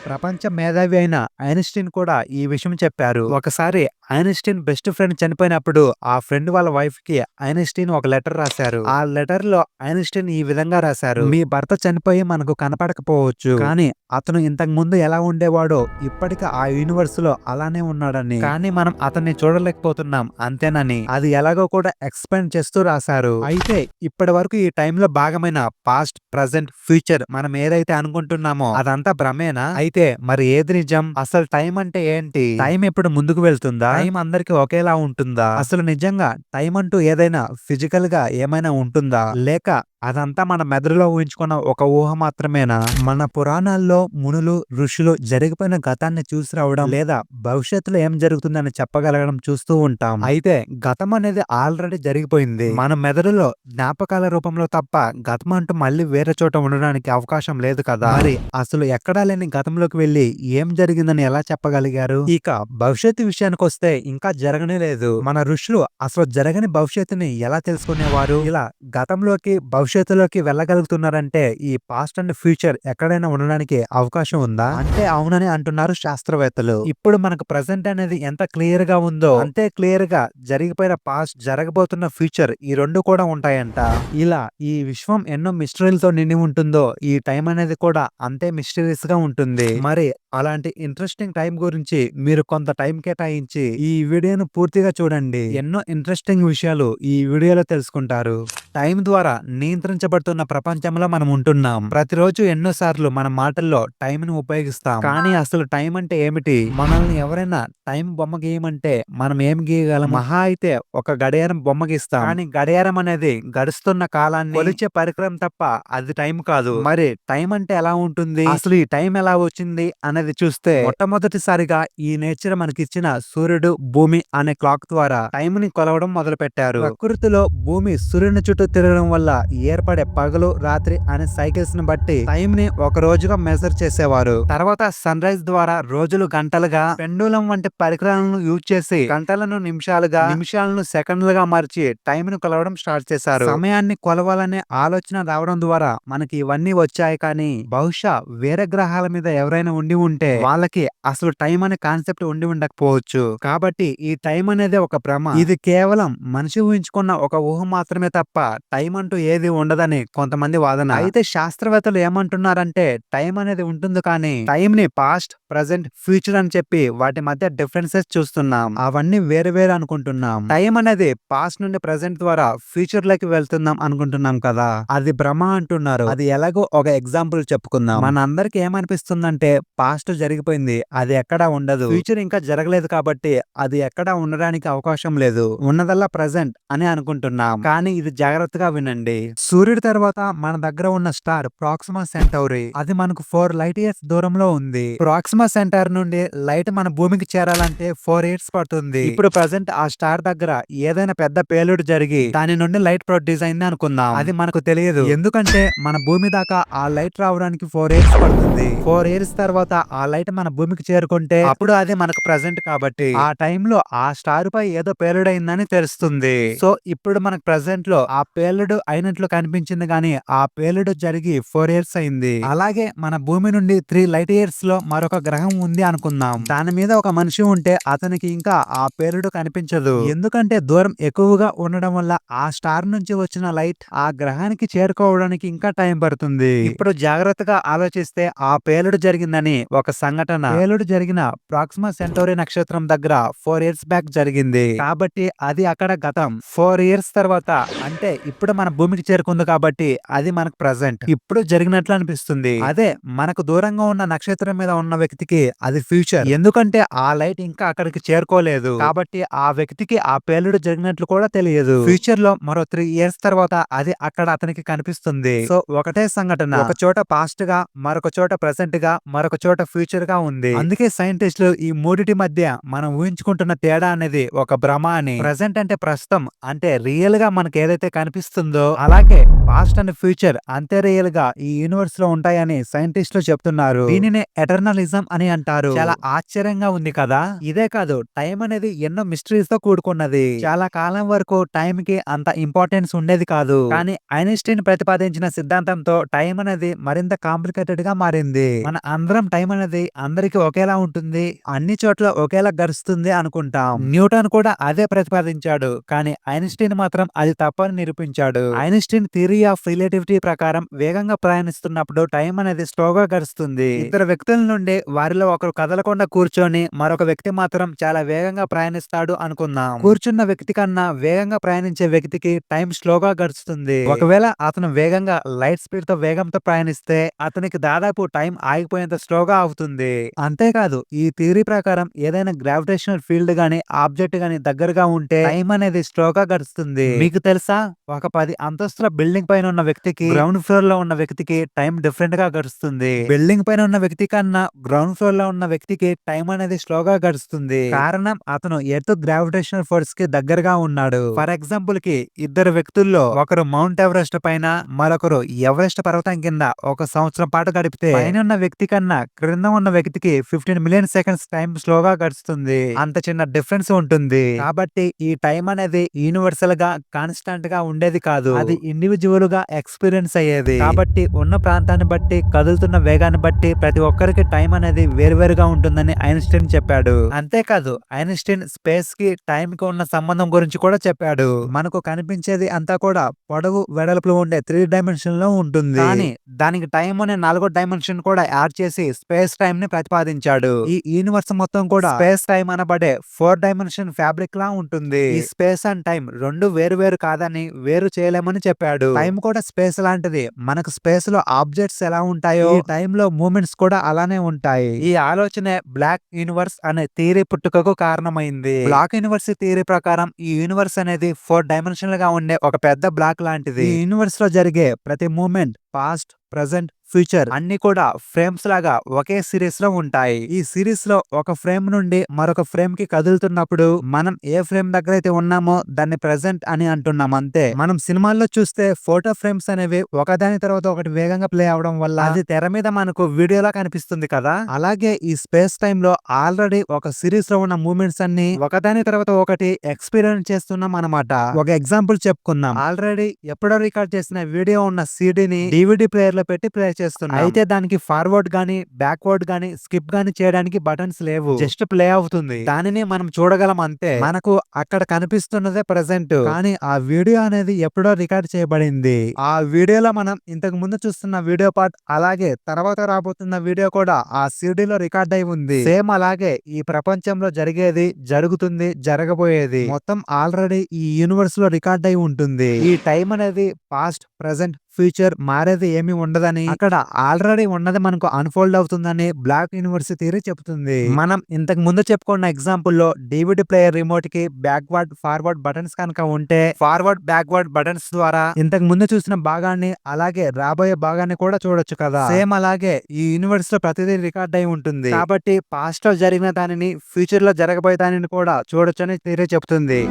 ప్రపంచ మేధావి అయిన ఐన్‌స్టీన్ కూడా ఈ విషయం చెప్పారు. ఒకసారి ఐన్‌స్టీన్ బెస్ట్ ఫ్రెండ్ చనిపోయినప్పుడు ఆ ఫ్రెండ్ వాళ్ళ వైఫ్‌కి ఐన్‌స్టీన్ ఒక లెటర్ రాశారు. ఆ లెటర్‌లో ఐన్‌స్టీన్ ఈ విధంగా రాశారు. "మీ భర్త చనిపోయి మనకు కనపడకపోవచ్చు. కానీ అతను ఇంతకు ముందు ఎలా ఉండేవాడో ఇప్పటికి ఆ యూనివర్స్‌లో అలానే ఉన్నాడని. కానీ మనం అతన్ని చూడలేకపోతున్నాం అంతేనని." అది ఎలాగో కూడా ఎక్స్‌ప్లెయిన్ చేస్తూ రాశారు. అయితే ఇప్పటి వరకు ఈ టైంలో భాగమైన పాస్ట్, ప్రెజెంట్, ఫ్యూచర్ మనం ఏదైతే అనుకుంటున్నామో అదంతా భ్రమేనా? అయితే మరి ఏది నిజం? అసలు టైం అంటే ఏంటి? టైం ఎప్పుడు ముందుకు వెళ్తుందా? టైం అందరికి ఒకేలా ఉంటుందా? అసలు నిజంగా టైం అంటూ ఏదైనా ఫిజికల్‌గా ఏమైనా ఉంటుందా? లేక అదంతా మన మెదడులో ఊహించుకున్న ఒక ఊహ మాత్రమేనా? మన పురాణాల్లో మునులు, ఋషులు జరిగిపోయిన గతాన్ని చూసి రావడం లేదా భవిష్యత్తులో ఏం జరుగుతుందని చెప్పగలగడం చూస్తూ ఉంటాం. అయితే గతం అనేది ఆల్రెడీ జరిగిపోయింది. మన మెదడులో జ్ఞాపకాల రూపంలో తప్ప గతం అంటూ మళ్ళీ వేరే చోట ఉండడానికి అవకాశం లేదు కదా! మరి అసలు ఎక్కడా లేని గతంలోకి వెళ్లి ఏం జరిగిందని ఎలా చెప్పగలిగారు? ఇక భవిష్యత్తు విషయానికొస్తే ఇంకా జరగనే లేదు. మన ఋషులు అసలు జరగని భవిష్యత్తుని ఎలా తెలుసుకునేవారు? ఇలా గతంలోకి, భవిష్యత్తులోకి వెళ్ళగలుగుతున్నారంటే ఈ పాస్ట్ అండ్ ఫ్యూచర్ ఎక్కడైనా ఉండడానికి అవకాశం ఉందా? అంటే అవునని అంటున్నారు శాస్త్రవేత్తలు. ఇప్పుడు మనకు ప్రెజెంట్ అనేది ఎంత క్లియర్ గా ఉందో అంతే క్లియర్ గా జరిగిపోయిన పాస్ట్, జరగబోతున్న ఫ్యూచర్ ఈ 2 కూడా ఉంటాయంట. ఇలా ఈ విశ్వం ఎన్నో మిస్టరీలతో నిండి ఉంటుందో ఈ టైం అనేది కూడా అంతే మిస్టరీస్ గా ఉంటుంది. మరి అలాంటి ఇంట్రెస్టింగ్ టైం గురించి మీరు కొంత టైం కేటాయించి ఈ వీడియోను పూర్తిగా చూడండి. ఎన్నో ఇంట్రెస్టింగ్ విషయాలు ఈ వీడియోలో తెలుసుకుంటారు. టైం ద్వారా నియంత్రించబడుతున్న ప్రపంచంలో మనం ఉంటున్నాం. ప్రతిరోజు ఎన్నో సార్లు మన మాటల్లో టైంని ఉపయోగిస్తాం. కానీ అసలు టైం అంటే ఏమిటి? మనల్ని ఎవరైనా టైం బొమ్మ గీయమంటే మనం ఏం గీయగలం? మహా అయితే ఒక గడియారం బొమ్మ గీస్తాం. కానీ గడియారం అనేది గడుస్తున్న కాలాన్ని కొలిచే పరికరం తప్ప అది టైం కాదు. మరి టైం అంటే ఎలా ఉంటుంది? అసలు ఈ టైం ఎలా వచ్చింది అనేది చూస్తే మొట్టమొదటిసారిగా ఈ నేచర్ మనకిచ్చిన సూర్యుడు, భూమి అనే క్లాక్ ద్వారా టైం ని కొలవడం మొదలు పెట్టారు. ప్రకృతిలో భూమి సూర్యుని చుట్టూ తిరగడం వల్ల ఏర్పడే పగలు, రాత్రి అనే సైకిల్స్ ని బట్టి టైం ని ఒక రోజుగా మెజర్ చేసేవారు. తర్వాత సన్ రైజ్ ద్వారా రోజులు గంటలుగా, పెండులం వంటి పరికరాలను యూజ్ చేసి గంటలను నిమిషాలుగా, నిమిషాలను సెకండ్లుగా మార్చి టైం ని కొలవడం స్టార్ట్ చేశారు. సమయాన్ని కొలవాలనే ఆలోచన రావడం ద్వారా మనకి ఇవన్నీ వచ్చాయి. కానీ బహుశా వేరే గ్రహాల మీద ఎవరైనా ఉండి ఉంటే వాళ్ళకి అసలు టైం అనే కాన్సెప్ట్ ఉండి ఉండకపోవచ్చు. కాబట్టి ఈ టైం అనేది ఒక భ్రమ. ఇది కేవలం మనిషి ఊహించుకున్న ఒక ఊహ మాత్రమే తప్ప టైం అంటూ ఏది ఉండదని కొంతమంది వాదన. అయితే శాస్త్రవేత్తలు ఏమంటున్నారంటే టైం అనేది ఉంటుంది, కానీ టైం ని పాస్ట్, ప్రెజెంట్, ఫ్యూచర్ అని చెప్పి వాటి మధ్య డిఫరెన్సెస్ చూస్తున్నాం. అవన్నీ వేరు వేరు అనుకుంటున్నాం. టైం అనేది పాస్ట్ నుండి ప్రెజెంట్ ద్వారా ఫ్యూచర్ లోకి వెళ్తున్నాం అనుకుంటున్నాం కదా, అది భ్రమ అంటున్నారు. అది ఎలాగో ఒక ఎగ్జాంపుల్ చెప్పుకుందాం. మనందరికి ఏమనిపిస్తుందంటే పాస్ట్ జరిగిపోయింది, అది ఎక్కడా ఉండదు. ఫ్యూచర్ ఇంకా జరగలేదు కాబట్టి అది ఎక్కడా ఉండడానికి అవకాశం లేదు. ఉన్నదల్లా ప్రెజెంట్ అని అనుకుంటున్నాం. కానీ ఇది జాగ్రత్తగా వినండి. సూర్యుడి తర్వాత మన దగ్గర ఉన్న స్టార్ ప్రాక్సిమా సెంటౌరీ. అది మనకు 4 లైట్ ఇయర్స్ దూరంలో ఉంది. ప్రాక్సిమా సెంటర్ నుండి లైట్ మన భూమికి చేరాలంటే 4 ఇయర్స్ పడుతుంది. ఇప్పుడు ప్రెజెంట్ ఆ స్టార్ దగ్గర ఏదైనా పెద్ద పేలుడు జరిగి దాని నుండి లైట్ ప్రొడ్యూస్ అయింది అనుకుందాం. అది మనకు తెలియదు. ఎందుకంటే మన భూమి దాకా ఆ లైట్ రావడానికి 4 ఇయర్స్ పడుతుంది. 4 ఇయర్స్ తర్వాత ఆ లైట్ మన భూమికి చేరుకుంటే అప్పుడు అది మనకు ప్రెజెంట్ కాబట్టి ఆ టైంలో ఆ స్టార్ పై ఏదో పేలుడైందని తెలుస్తుంది. సో ఇప్పుడు మనకు ప్రెజెంట్ లో ఆ పేలుడు అయినట్లు కనిపించింది, గానీ ఆ పేలుడు జరిగి 4 ఇయర్స్ అయింది. అలాగే మన భూమి నుండి 3 లైట్ ఇయర్స్ లో మరొక గ్రహం ఉంది అనుకుందాం. దాని మీద ఒక మనిషి ఉంటే అతనికి ఇంకా ఆ పేలుడు కనిపించదు. ఎందుకంటే దూరం ఎక్కువగా ఉండడం వల్ల ఆ స్టార్ నుంచి వచ్చిన లైట్ ఆ గ్రహానికి చేరుకోవడానికి ఇంకా టైం పడుతుంది. ఇప్పుడు జాగ్రత్తగా ఆలోచిస్తే ఆ పేలుడు జరిగిందని ఒక సంఘటన పేలుడు జరిగిన ప్రాక్సిమా సెంటౌరీ నక్షత్రం దగ్గర 4 ఇయర్స్ బ్యాక్ జరిగింది. కాబట్టి అది అక్కడ గతం. 4 ఇయర్స్ తర్వాత అంటే ఇప్పుడు మన భూమికి చేరుకుంది కాబట్టి అది మనకు ప్రెజెంట్. ఇప్పుడు జరిగినట్లు అనిపిస్తుంది. అదే మనకు దూరంగా ఉన్న నక్షత్రం మీద ఉన్న వ్యక్తికి అది ఫ్యూచర్. ఎందుకంటే ఆ లైట్ ఇంకా అక్కడికి చేరుకోలేదు. కాబట్టి ఆ వ్యక్తికి ఆ పేలుడు జరిగినట్లు కూడా తెలియదు. ఫ్యూచర్ లో మరో 3 ఇయర్స్ తర్వాత అది అక్కడ అతనికి కనిపిస్తుంది. సో ఒకటే సంఘటన ఒక చోట పాస్ట్ గా, మరొక చోట ప్రెసెంట్ గా, మరొక చోట ఫ్యూచర్ గా ఉంది. అందుకే సైంటిస్టులు ఈ మూడిటి మధ్య మనం ఊహించుకుంటున్న తేడా అనేది ఒక భ్రమ అని. ప్రెసెంట్ అంటే ప్రస్తుతం, అంటే రియల్ గా మనకి ఏదైతే కనిపిస్తుందో, అలాగే పాస్ట్ అండ్ ఫ్యూచర్ అంతే రియల్ గా ఈ యూనివర్స్ లో ఉంటాయని సైంటిస్టులు చెప్తున్నారు. దీనినే ఎటర్నలిజం అని అంటారు. చాలా ఆశ్చర్యంగా ఉంది కదా. ఇదే కాదు, టైం అనేది ఎన్నో మిస్టరీస్ తో కూడుకున్నది. చాలా కాలం వరకు టైం కి అంత ఇంపార్టెన్స్ ఉండేది కాదు. కానీ ఐన్స్టీన్ ప్రతిపాదించిన సిద్ధాంతంతో టైం అనేది మరింత కాంప్లికేటెడ్ గా మారింది. మన అందరం టైం టైం అనేది అందరికి ఒకేలా ఉంటుంది. అన్ని చోట్ల ఒకేలా గడుస్తుంది అనుకుంటాం. న్యూటన్ కూడా అదే ప్రతిపాదించాడు. కానీ ఐన్‌స్టీన్ మాత్రం అది తప్పని నిరూపించాడు. ఐన్‌స్టీన్ థియరీ ఆఫ్ రిలేటివిటీ ప్రకారం వేగంగా ప్రయాణిస్తున్నప్పుడు టైం అనేది స్లోగా గడుస్తుంది. ఇద్దరు వ్యక్తుల నుండి వారిలో ఒకరు కదలకుండా కూర్చొని మరొక వ్యక్తి మాత్రం చాలా వేగంగా ప్రయాణిస్తాడు అనుకుందాం. కూర్చున్న వ్యక్తి కన్నా వేగంగా ప్రయాణించే వ్యక్తికి టైం స్లోగా గడుస్తుంది. ఒకవేళ అతను వేగంగా లైట్ స్పీడ్ తో వేగంతో ప్రయాణిస్తే అతనికి దాదాపు టైం ఆగిపోయేంత స్లోగా అవుతుంది. అంతేకాదు ఈ థియరీ ప్రకారం ఏదైనా గ్రావిటేషనల్ ఫీల్డ్ గాని ఆబ్జెక్ట్ గాని దగ్గరగా ఉంటే టైం అనేది స్లోగా గడుస్తుంది. మీకు తెలుసా, ఒక 10 అంతస్తుల బిల్డింగ్ పైన ఉన్న వ్యక్తికి గ్రౌండ్ ఫ్లోర్ లో ఉన్న వ్యక్తికి టైం డిఫరెంట్ గా గడుస్తుంది. బిల్డింగ్ పైన ఉన్న వ్యక్తి కన్నా గ్రౌండ్ ఫ్లోర్ లో ఉన్న వ్యక్తికి టైం అనేది స్లోగా గడుస్తుంది. కారణం అతను ఎర్త్ గ్రావిటేషనల్ ఫోర్స్ కి దగ్గరగా ఉన్నాడు. ఫర్ ఎగ్జాంపుల్ కి ఇద్దరు వ్యక్తుల్లో ఒకరు మౌంట్ ఎవరెస్ట్ పైన మరొకరు ఎవరెస్ట్ పర్వతం కింద ఒక సంవత్సరం పాటు గడిపితే పైన ఉన్న వ్యక్తి కన్నా క్రింద ఉన్న వ్యక్తికి 15 మిలియన్ సెకండ్స్ టైం స్లోగా గడుస్తుంది. అంత చిన్న డిఫరెన్స్ ఉంటుంది. కాబట్టి ఈ టైం అనేది యూనివర్సల్ గా కాన్స్టాంట్ గా ఉండేది కాదు. అది ఇండివిజువల్ గా ఎక్స్పీరియన్స్ అయ్యేది. కాబట్టి ఉన్న ప్రాంతాన్ని బట్టి కదులుతున్న వేగాన్ని బట్టి ప్రతి ఒక్కరికి టైం అనేది వేరువేరుగా ఉంటుందని ఐన్స్టీన్ చెప్పాడు. అంతేకాదు ఐన్స్టీన్ స్పేస్ కి టైం కి ఉన్న సంబంధం గురించి కూడా చెప్పాడు. మనకు కనిపించేది అంతా కూడా పొడవు వెడల్పులో ఉండే 3 డైమెన్షన్ లో ఉంటుంది. కానీ దానికి టైం అనే 4వ డైమెన్షన్ కూడా యాడ్ చేసి స్పేస్ టైం ని ప్రతిపాదించాడు. ఈ యూనివర్స్ మొత్తం కూడా స్పేస్ టైం అనబడే 4 డైమెన్షన్ ఫ్యాబ్రిక్ లా ఉంటుంది. ఈ స్పేస్ అండ్ టైం రెండు వేరు వేరు కాదని వేరు చేయలేమని చెప్పాడు. టైం కూడా స్పేస్ లాంటిది. మనకు స్పేస్ లో ఆబ్జెక్ట్స్ ఎలా ఉంటాయో ఈ టైం లో మూమెంట్స్ కూడా అలానే ఉంటాయి. ఈ ఆలోచనే బ్లాక్ యూనివర్స్ అనే థియరీ పుట్టుకకు కారణమైంది. బ్లాక్ యూనివర్స్ థియరీ ప్రకారం ఈ యూనివర్స్ అనేది 4 డైమెన్షనల్ గా ఉండే ఒక పెద్ద బ్లాక్ లాంటిది. ఈ యూనివర్స్ లో జరిగే ప్రతి మూమెంట్ పాస్ట్, ప్రెజెంట్, ఫ్యూచర్ అన్ని కూడా ఫ్రేమ్స్ లాగా ఒకే సిరీస్ లో ఉంటాయి. ఈ సిరీస్ లో ఒక ఫ్రేమ్ నుండి మరొక ఫ్రేమ్ కి కదులుతున్నప్పుడు మనం ఏ ఫ్రేమ్ దగ్గర అయితే ఉన్నామో దాన్ని ప్రెజెంట్ అని అంటున్నాం అంతే. మనం సినిమాల్లో చూస్తే ఫోటో ఫ్రేమ్స్ అనేవి ఒకదాని తర్వాత ఒకటి వేగంగా ప్లే అవడం వల్ల అది తెర మీద మనకు వీడియోలా కనిపిస్తుంది కదా. అలాగే ఈ స్పేస్ టైమ్ లో ఆల్రెడీ ఒక సిరీస్ లో ఉన్న మూమెంట్స్ అన్ని ఒకదాని తర్వాత ఒకటి ఎక్స్పీరియన్స్ చేస్తున్నాం అన్నమాట. ఒక ఎగ్జాంపుల్ చెప్పుకుందాం. ఆల్రెడీ ఎప్పుడో రికార్డ్ చేసిన వీడియో ఉన్న సీడీని DVD ప్లేయర్ లో పెట్టి ప్లే చేస్తున్నాం. అయితే దానికి ఫార్వర్డ్ గానీ బ్యాక్వర్డ్ గానీ స్కిప్ గానీ చేయడానికి బటన్స్ లేవు. జస్ట్ ప్లే అవుతుంది. దానిని మనం చూడగలం అంతే. మనకు అక్కడ కనిపిస్తున్నదే ప్రెసెంట్. కానీ ఆ వీడియో అనేది ఎప్పుడో రికార్డ్ చేయబడింది. ఆ వీడియోలో మనం ఇంతకు ముందు చూస్తున్న వీడియో పార్ట్ అలాగే తర్వాత రాబోతున్న వీడియో కూడా ఆ సీడీలో రికార్డ్ అయి ఉంది. సేమ్ అలాగే ఈ ప్రపంచంలో జరిగేది, జరుగుతుంది, జరగబోయేది మొత్తం ఆల్రెడీ ఈ యూనివర్స్ లో రికార్డ్ అయి ఉంటుంది. ఈ టైం అనేది పాస్ట్, ప్రెసెంట్, ఫ్యూచర్ మారేది ఏమీ ఉండదని, అక్కడ ఆల్రెడీ ఉన్నది మనకు అన్ఫోల్డ్ అవుతుందని బ్లాక్ యూనివర్స్ థియరీ చెప్తుంది. మనం ఇంతకు ముందు చెప్పుకున్న ఎగ్జాంపుల్ లో DVD ప్లేయర్ రిమోట్ కి బ్యాక్వర్డ్, ఫార్వర్డ్ బటన్స్ కనుక ఉంటే ఫార్వర్డ్, బ్యాక్వర్డ్ బటన్స్ ద్వారా ఇంతకు ముందు చూసిన భాగాన్ని అలాగే రాబోయే భాగాన్ని కూడా చూడొచ్చు కదా. సేమ్ అలాగే ఈ యూనివర్స్ లో ప్రతిదీ రికార్డ్ అయి ఉంటుంది. కాబట్టి పాస్ట్ లో జరిగిన దానిని ఫ్యూచర్ లో జరగబోయే దానిని కూడా చూడొచ్చు అని థియరీ చెప్తుంది.